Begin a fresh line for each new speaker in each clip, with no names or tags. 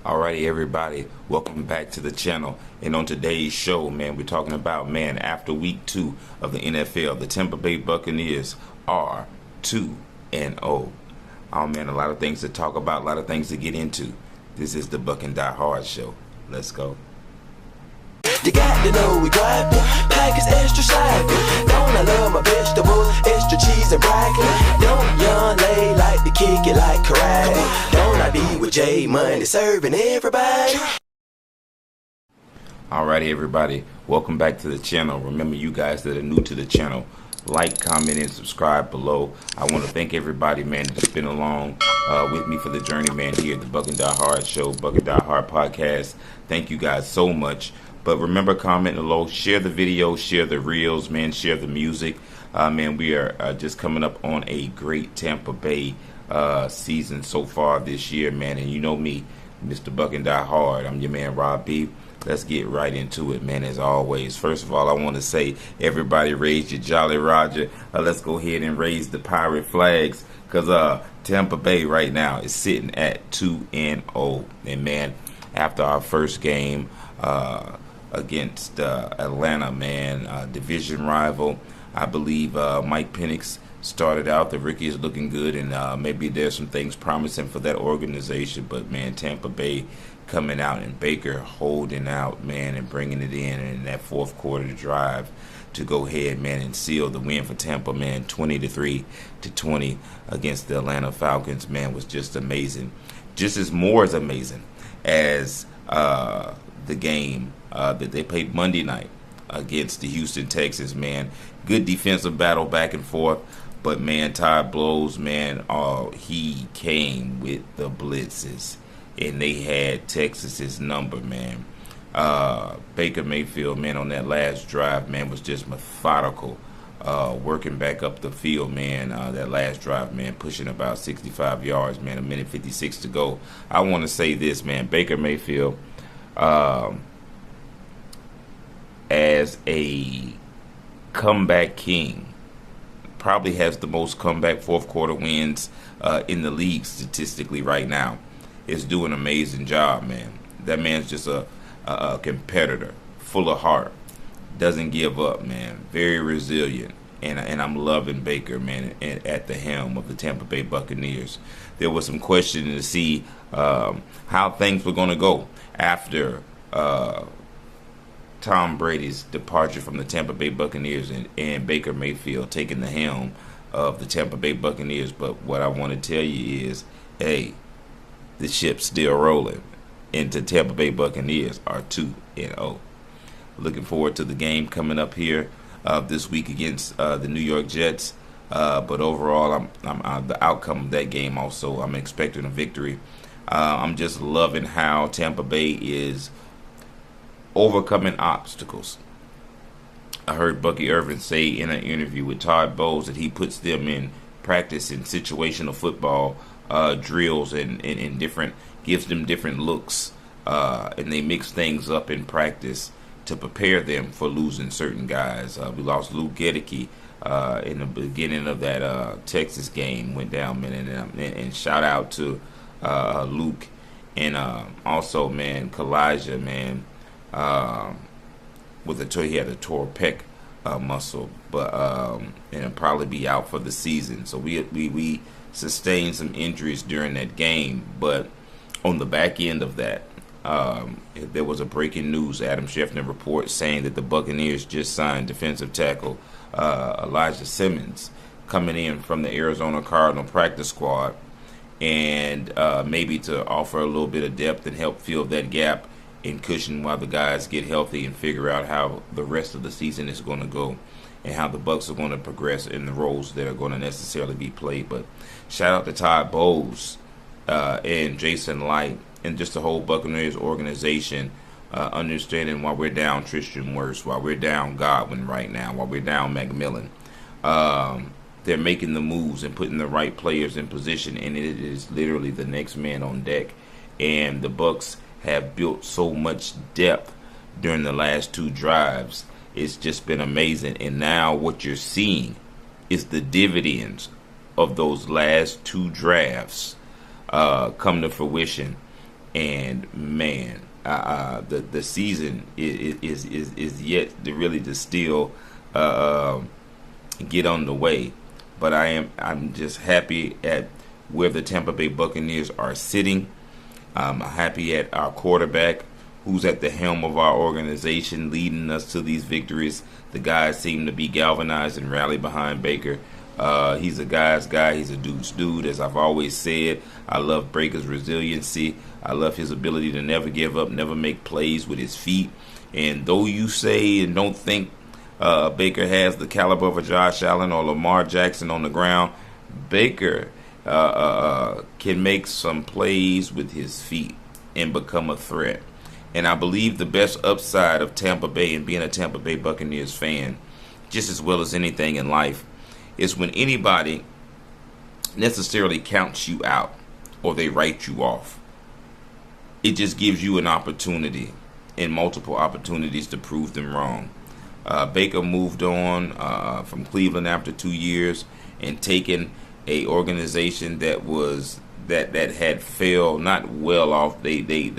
Alrighty, everybody, welcome back to the channel. And on today's show, man, we're talking about, man, after week 2 of the NFL, the Tampa Bay Buccaneers are 2-0. Oh, man, a lot of things to talk about, a lot of things to get into. This is the Buc'n Die Hard show. Let's go.
You got to know we drive package extra slapping. Don't I love my vegetables, extra cheese and broccoli. Don't young lady like to kick it like karate. Don't I be with J Money serving everybody?
Alrighty, everybody, welcome back to the channel. Remember, you guys that are new to the channel, like, comment, and subscribe below. I want to thank everybody, man, that's been along with me for the journey, man, here at the Buc'n Die Hard show, Buc'n Die Hard podcast. Thank you guys so much. But remember, comment below, share the video, share the reels, man, share the music. Man, we are just coming up on a great Tampa Bay season so far this year, man. And you know me, Mr. Buc'n Die Hard. I'm your man, Rob B. Let's get right into it, man, as always. First of all, I want to say, everybody raise your Jolly Roger. Let's go ahead and raise the pirate flags, because Tampa Bay right now is sitting at 2-0. And, man, after our first game against Atlanta, man, division rival, I believe Mike Penix started out. The rookie is looking good, and maybe there's some things promising for that organization. But, man, Tampa Bay coming out, and Baker holding out, man, and bringing it in that fourth quarter drive to go ahead, man, and seal the win for Tampa, man, 23-20 against the Atlanta Falcons, man, was just amazing. Just as more as amazing as the game that they played Monday night against the Houston Texans, man. Good defensive battle back and forth, but, man, Todd Bowles, man, he came with the blitzes, and they had Texas's number, man. Baker Mayfield, man, on that last drive, man, was just methodical, working back up the field, man. That last drive, man, pushing about 65 yards, man, 1:56 to go. I want to say this, man, Baker Mayfield, as a comeback king, probably has the most comeback fourth quarter wins in the league statistically right now. Is doing an amazing job, man. That man's just a competitor, full of heart, doesn't give up, man. Very resilient, and I'm loving Baker, man, at the helm of the Tampa Bay Buccaneers. There was some questioning to see how things were going to go after Tom Brady's departure from the Tampa Bay Buccaneers and Baker Mayfield taking the helm of the Tampa Bay Buccaneers. But what I want to tell you is, hey, the ship's still rolling, and the Tampa Bay Buccaneers are 2-0. Looking forward to the game coming up here this week against the New York Jets. But overall, I'm the outcome of that game also, I'm expecting a victory. I'm just loving how Tampa Bay is overcoming obstacles. I heard Bucky Irvin say in an interview with Todd Bowles that he puts them in practice in situational football drills and different, gives them different looks, and they mix things up in practice to prepare them for losing certain guys. We lost Luke Gedeke in the beginning of that Texas game, went down, man, and shout out to Luke, and also, man, Kalijah, man, he had a tore pec muscle, but and it'll probably be out for the season. So we sustained some injuries during that game, but on the back end of that, there was a breaking news Adam Schefter report saying that the Buccaneers just signed defensive tackle Elijah Simmons, coming in from the Arizona Cardinal practice squad, and maybe to offer a little bit of depth and help fill that gap and cushion while the guys get healthy and figure out how the rest of the season is going to go and how the Bucs are going to progress in the roles that are going to necessarily be played. But shout out to Todd Bowles and Jason Light and just the whole Buccaneers organization, understanding why we're down Tristan Wirfs, why we're down Godwin right now, why we're down McMillan. They're making the moves and putting the right players in position, and it is literally the next man on deck. And the Bucs have built so much depth during the last 2 drives. It's just been amazing. And now what you're seeing is the dividends of those last 2 drafts come to fruition And man, the season is yet to really to still get on the way. But I'm just happy at where the Tampa Bay Buccaneers are sitting. I'm happy at our quarterback, who's at the helm of our organization, leading us to these victories. The guys seem to be galvanized and rally behind Baker. He's a guy's guy. He's a dude's dude, as I've always said. I love Baker's resiliency. I love his ability to never give up, never make plays with his feet. And though you say and don't think Baker has the caliber of a Josh Allen or Lamar Jackson on the ground, Baker can make some plays with his feet and become a threat. And I believe the best upside of Tampa Bay and being a Tampa Bay Buccaneers fan, just as well as anything in life, is when anybody necessarily counts you out or they write you off. It just gives you an opportunity and multiple opportunities to prove them wrong. Baker moved on from Cleveland after 2 years and taken a organization that had failed, not well off. They did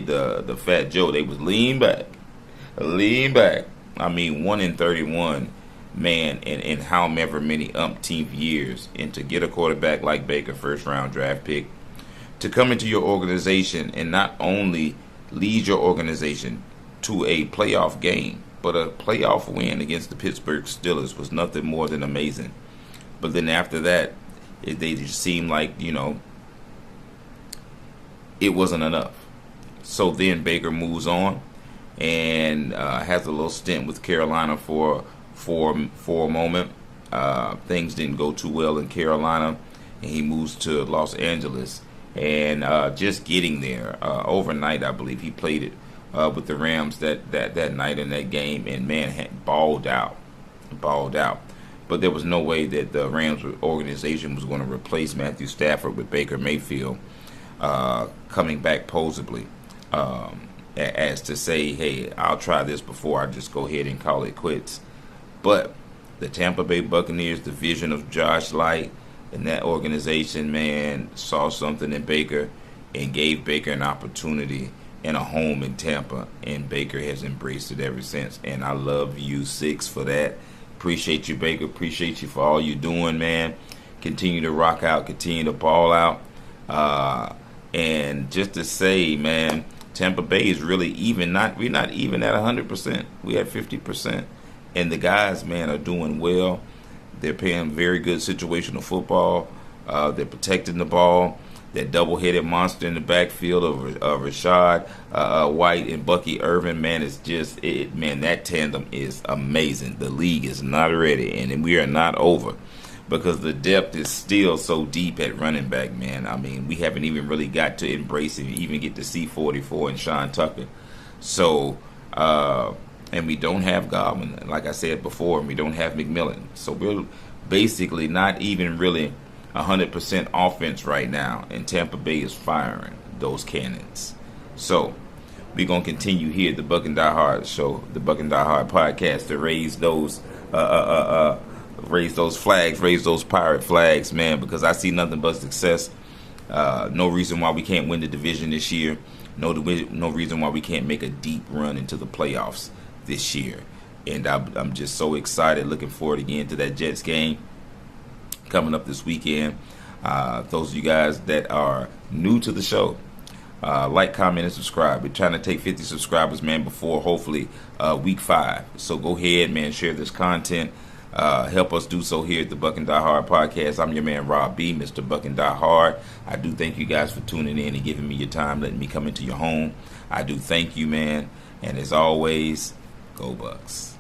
the Fat Joe. They was lean back. I mean, 1-31, man, in however many umpteenth years, and to get a quarterback like Baker, first round draft pick, to come into your organization and not only lead your organization to a playoff game, but a playoff win against the Pittsburgh Steelers was nothing more than amazing. But then after that, they just seemed like, it wasn't enough. So then Baker moves on and has a little stint with Carolina for a moment. Things didn't go too well in Carolina, and he moves to Los Angeles. And just getting there overnight, I believe he played it with the Rams that night in that game, and man, balled out. But there was no way that the Rams organization was going to replace Matthew Stafford with Baker Mayfield coming back posably, as to say, hey, I'll try this before I just go ahead and call it quits. But the Tampa Bay Buccaneers, the vision of Josh Light and that organization, man, saw something in Baker and gave Baker an opportunity and a home in Tampa, and Baker has embraced it ever since. And I love you, Six, for that. Appreciate you, Baker. Appreciate you for all you're doing, man. Continue to rock out. Continue to ball out. And just to say, man, Tampa Bay is really even. We're not even at 100%. We're at 50%. And the guys, man, are doing well. They're playing very good situational football. They're protecting the ball. That double-headed monster in the backfield of Rashad White and Bucky Irvin, man, it's just man, that tandem is amazing. The league is not ready, and we are not over, because the depth is still so deep at running back, man. I mean, we haven't even really got to embrace and even get to see 44 and Sean Tucker. So, and we don't have Godwin, like I said before, and we don't have McMillan. So we're basically not even really 100% offense right now, and Tampa Bay is firing those cannons. So we're going to continue here at the Buc'n Die Hard show, the Buc'n Die Hard podcast, to raise those flags, raise those pirate flags, man, because I see nothing but success. No reason why we can't win the division this year. No reason why we can't make a deep run into the playoffs this year. And I'm just so excited, looking forward again to that Jets game coming up this weekend. Those of you guys that are new to the show, like, comment, and subscribe. We're trying to take 50 subscribers, man, before hopefully week 5. So go ahead, man, share this content. Help us do so here at the Buc'n Die Hard podcast. I'm your man, Rob B, Mr. Buc'n Die Hard. I do thank you guys for tuning in and giving me your time, letting me come into your home. I do thank you, man. And as always, go Bucks.